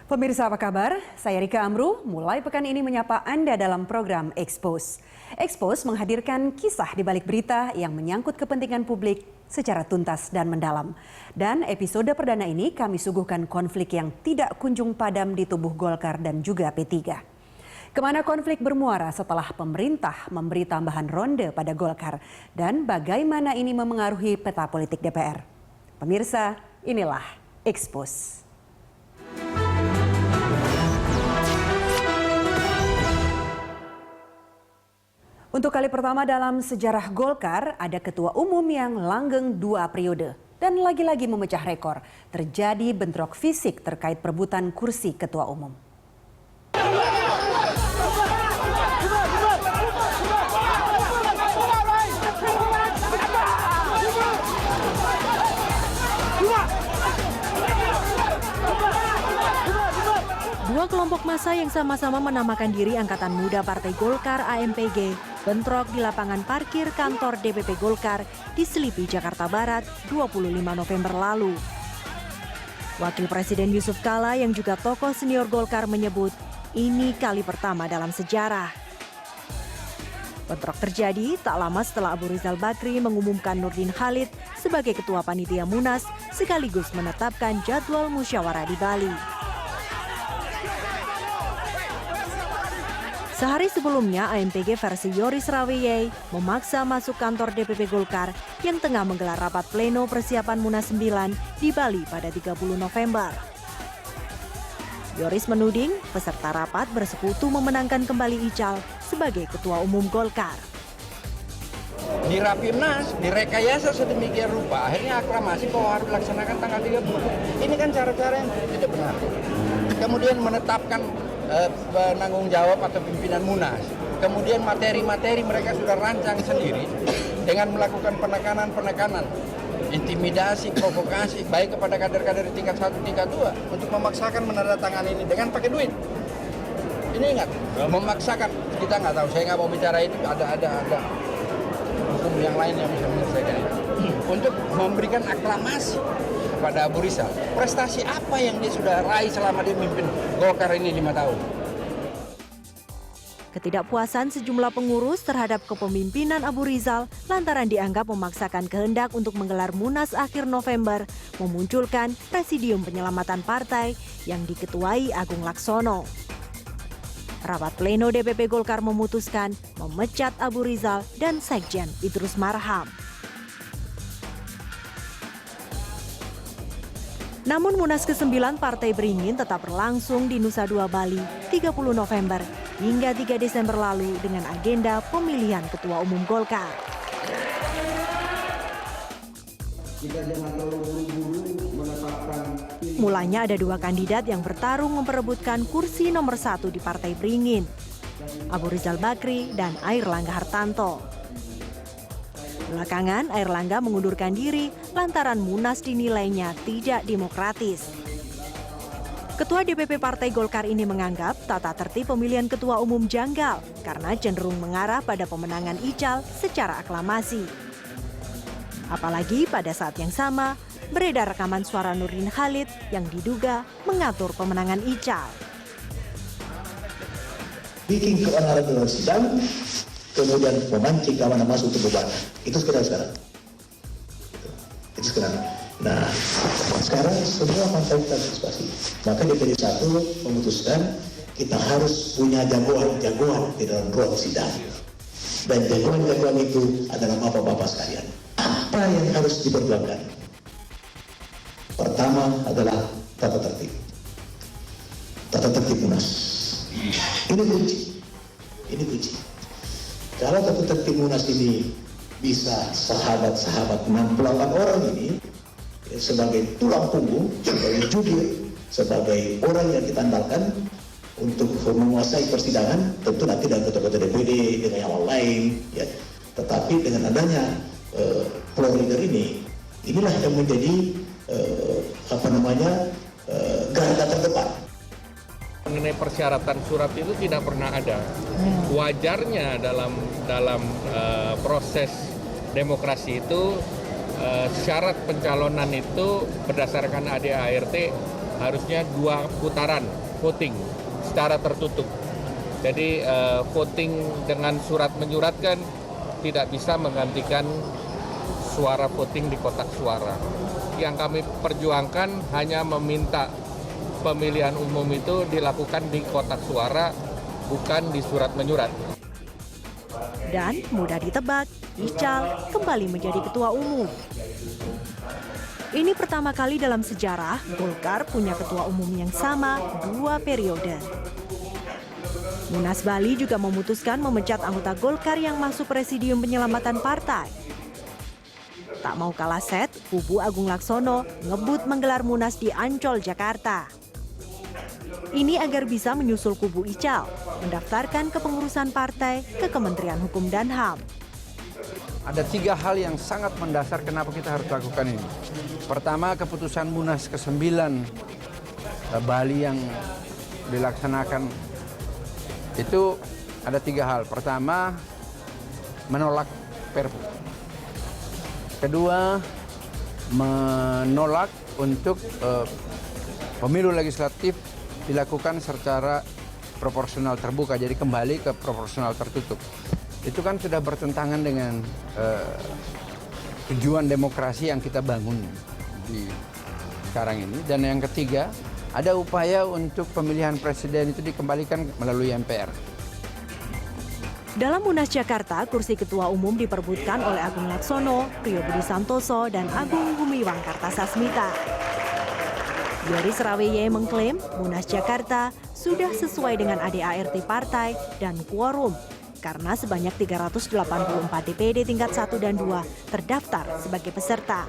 Pemirsa apa kabar? Saya Rika Amru, mulai pekan ini menyapa Anda dalam program Expose. Expose menghadirkan kisah di balik berita yang menyangkut kepentingan publik secara tuntas dan mendalam. Dan episode perdana ini kami suguhkan konflik yang tidak kunjung padam di tubuh Golkar dan juga P3. Kemana konflik bermuara setelah pemerintah memberi tambahan ronde pada Golkar dan bagaimana ini memengaruhi peta politik DPR? Pemirsa, inilah Expose. Untuk kali pertama dalam sejarah Golkar, ada ketua umum yang langgeng 2 periode. Dan lagi-lagi memecah rekor, terjadi bentrok fisik terkait perebutan kursi ketua umum. Dua kelompok massa yang sama-sama menamakan diri Angkatan Muda Partai Golkar AMPG bentrok di lapangan parkir kantor DPP Golkar di Selipi, Jakarta Barat, 25 November lalu. Wakil Presiden Yusuf Kala yang juga tokoh senior Golkar menyebut ini kali pertama dalam sejarah. Bentrok terjadi tak lama setelah Abu Rizal Bakri mengumumkan Nurdin Khalid sebagai Ketua Panitia Munas sekaligus menetapkan jadwal musyawarah di Bali. Sehari sebelumnya, AMPG versi Yoris Raweyai memaksa masuk kantor DPP Golkar yang tengah menggelar rapat pleno persiapan Munas 9 di Bali pada 30 November. Yoris menuding peserta rapat bersekutu memenangkan kembali Ical sebagai Ketua Umum Golkar. Di Rapimnas, direkayasa sedemikian rupa, akhirnya aklamasi bahwa harus dilaksanakan tanggal 30. Ini kan cara-cara yang tidak benar. Kemudian menetapkan penanggung jawab atau pimpinan Munas. Kemudian materi-materi mereka sudah rancang sendiri dengan melakukan penekanan, intimidasi, provokasi, baik kepada kader-kader tingkat 1, tingkat 2 untuk memaksakan menandatangani ini dengan pakai duit. Ini ingat, memaksakan, kita nggak tahu, saya nggak mau bicara itu, ada hukum yang lain yang bisa menyelesaikan itu. Untuk memberikan aklamasi kepada Abu Rizal. Prestasi apa yang dia sudah raih selama dia memimpin Golkar ini 5 tahun? Ketidakpuasan sejumlah pengurus terhadap kepemimpinan Abu Rizal lantaran dianggap memaksakan kehendak untuk menggelar Munas akhir November memunculkan Presidium Penyelamatan Partai yang diketuai Agung Laksono. Rapat pleno DPP Golkar memutuskan memecat Abu Rizal dan Sekjen Idrus Marham. Namun Munas ke-9 Partai Beringin tetap berlangsung di Nusa Dua Bali 30 November hingga 3 Desember lalu dengan agenda pemilihan Ketua Umum Golkar. Mulanya ada 2 kandidat yang bertarung memperebutkan kursi nomor 1 di Partai Beringin, Abu Rizal Bakri dan Airlangga Hartanto. Belakangan, Airlangga mengundurkan diri lantaran Munas dinilainya tidak demokratis. Ketua DPP Partai Golkar ini menganggap tata tertib pemilihan ketua umum janggal karena cenderung mengarah pada pemenangan Ical secara aklamasi. Apalagi pada saat yang sama, beredar rekaman suara Nurdin Khalid yang diduga mengatur pemenangan Ical. Bikin keonaran dalam sidang, kemudian memancing keamanan masuk ke beban. Itu sekarang. Itu sekarang. Nah, sekarang semua partai kita partisipasi. Maka DPD 1 memutuskan kita harus punya jagoan di dalam ruang sidang. Dan jagoan itu adalah bapak-bapak sekalian. Apa yang harus diperjuangkan? Pertama adalah tata tertib. Tata tertib Munas. Ini kunci. Kalau tata tertib Munas ini bisa sahabat-sahabat 68 orang ini sebagai tulang punggung, sebagai jubir, sebagai orang yang kita andalkan untuk menguasai persidangan, tentu nanti dengan ketua-ketua DPD, dengan yang lain, ya. Tetapi dengan adanya floor leader ini, inilah yang menjadi garda terdepan. Mengenai persyaratan surat itu tidak pernah ada. Wajarnya dalam proses demokrasi itu syarat pencalonan itu berdasarkan ADART harusnya 2 putaran voting secara tertutup. Jadi voting dengan surat menyurat kan tidak bisa menggantikan suara voting di kotak suara. Yang kami perjuangkan hanya meminta pemilihan umum itu dilakukan di kotak suara, bukan di surat menyurat. Dan mudah ditebak, Ical kembali menjadi ketua umum. Ini pertama kali dalam sejarah Golkar punya ketua umum yang sama 2 periode. Munas Bali juga memutuskan memecat anggota Golkar yang masuk presidium penyelamatan partai. Tak mau kalah set, kubu Agung Laksono ngebut menggelar Munas di Ancol, Jakarta. Ini agar bisa menyusul kubu Ical, mendaftarkan kepengurusan partai ke Kementerian Hukum dan HAM. Ada 3 hal yang sangat mendasar kenapa kita harus lakukan ini. Pertama, keputusan Munas ke-9 Bali yang dilaksanakan itu ada 3 hal. Pertama, menolak Perpu. Kedua, menolak untuk pemilu legislatif dilakukan secara proporsional terbuka, jadi kembali ke proporsional tertutup. Itu kan sudah bertentangan dengan tujuan demokrasi yang kita bangun di sekarang ini. Dan yang ketiga, ada upaya untuk pemilihan presiden itu dikembalikan melalui MPR. Dalam Munas Jakarta, kursi ketua umum diperebutkan oleh Agung Laksono, Priyo Budi Santoso, dan Agung Gumiwang Kartasasmita. Yoris Raweye mengklaim Munas Jakarta sudah sesuai dengan ADART partai dan quorum karena sebanyak 384 DPD tingkat 1 dan 2 terdaftar sebagai peserta.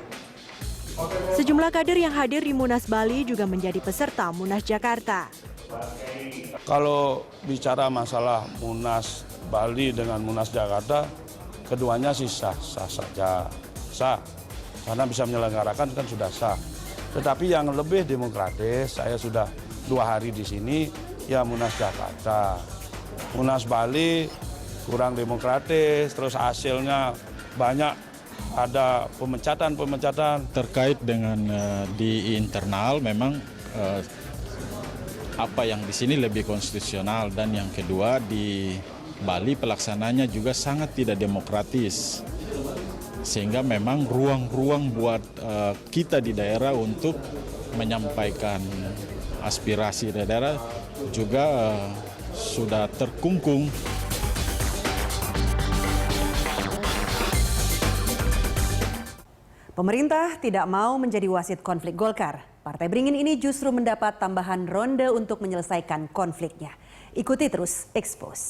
Sejumlah kader yang hadir di Munas Bali juga menjadi peserta Munas Jakarta. Kalau bicara masalah Munas Bali dengan Munas Jakarta, keduanya sih sah saja. Sah, karena bisa menyelenggarakan kan sudah sah. Tetapi yang lebih demokratis, saya sudah 2 hari di sini, ya Munas Jakarta. Munas Bali kurang demokratis, terus hasilnya banyak ada pemecatan. Terkait dengan di internal memang apa yang di sini lebih konstitusional, dan yang kedua di Bali pelaksananya juga sangat tidak demokratis. Sehingga memang ruang-ruang buat kita di daerah untuk menyampaikan aspirasi daerah juga sudah terkungkung. Pemerintah tidak mau menjadi wasit konflik Golkar. Partai Beringin ini justru mendapat tambahan ronde untuk menyelesaikan konfliknya. Ikuti terus Expose.